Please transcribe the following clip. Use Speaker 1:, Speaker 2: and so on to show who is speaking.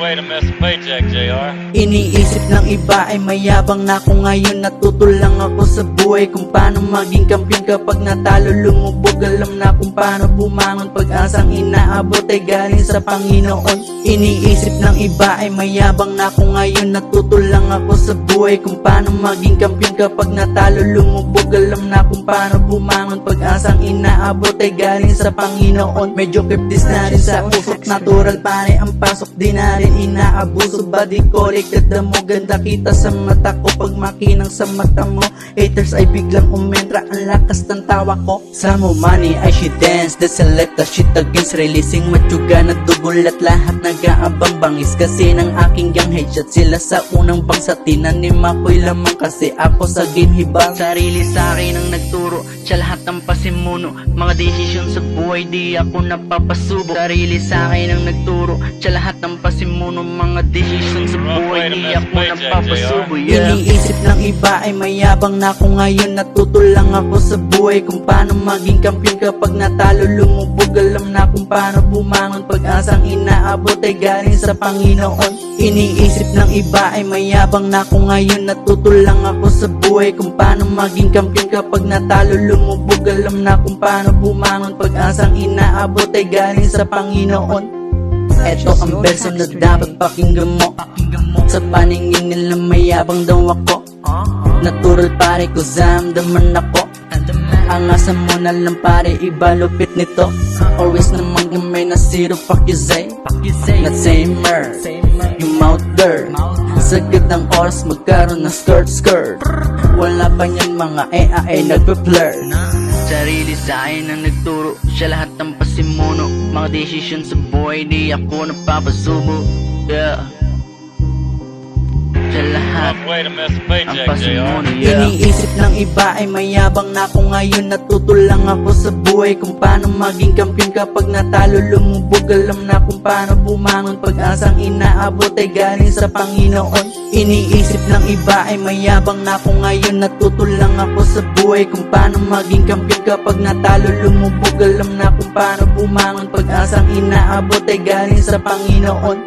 Speaker 1: way to miss a paycheck, JR.
Speaker 2: Iniisip ng iba ay mayabang na ako ngayon. Natutulang ako sa buhay kung paano maging kampiyon. Kapag natalo lumubog, alam na kung paano bumangon. Pag-asang inaabot ay galing sa Panginoon. Iniisip ng iba ay mayabang na ako ngayon. Natutulang ako sa buhay kung paano maging kampiyon. Kapag natalo lumubog, alam na kung paano bumangon. Pag-asang inaabot ay galing sa Panginoon. Medyo kiptis na rin sa usok, natural pare ang pasok. Di na rin inaabuso, body collected mo. Ganda kita sa mata ko pag makinang sa mata mo. Haters ay biglang umentra, ang lakas ng tawa ko. Sa mo money I she dance, the select the shit against releasing matsuga na dugol at lahat nag-aabang bangis kasi ng aking gang headshot. Sila sa unang bangsa tinanima ko'y lamang kasi ako sa game hibang. Sarili sa akin ang nagturo, siya lahat ng pasimuno. Mga desisyon sa buhay di ako napapasubo. Sarili sa akin ang nagturo, siya lahat ng pasimuno. Mga desisyon sa buhay di ako napapasubo. Iniisip ng iba ay mayabang na ako ngayon. Natutulang ako sa buhay kung paano maging kampiyon. Kapag natalo lumubog, alam na kung paano bumangon. Pag-asang inaabot ay galing sa Panginoon. Iniisip ng iba ay mayabang na ako ngayon. Natutulang ako sa buhay kung paano maging kampiyon. Kapag natalo lumubog, alam na kung paano bumangon. Pag-asang inaabot ay galing sa Panginoon. Eto ang verso na dapat pakinggan mo. Sa paningin nila mayabang daw ako. Natural pare ko, zamdaman ako. Ang asa mo na lang pare, iba lupit nito. Always namang gamay na zero, fuck you say. Not samer, yung mouth dirt. Sagad ng oras magkaroon ng skirt. Wala pa niyan mga ay nagpe-flirt. Sarili sa akin ang nagturo, siya lahat ng pasimuno. Mga desisyon sa buhay di ako napapasubo. Yeah, siya lahat
Speaker 1: Way to miss a
Speaker 2: ang
Speaker 1: paycheck, JR.
Speaker 2: pasimuno. Iniisip ng iba ay mayabang na ako ngayon. Natutulang ako sa buhay kung paano maging kampiyon. Kapag natalo lumubog, alam na kung paano bumangon. Pag-asang inaabot ay galing sa Panginoon. Iniisip ng iba ay mayabang na ako ngayon. Natutulang ako sa buhay kung paano maging kampiyon. Kapag natalo lumubog, alam na kung paano bumangon. Pag-asang inaabot ay galing sa Panginoon.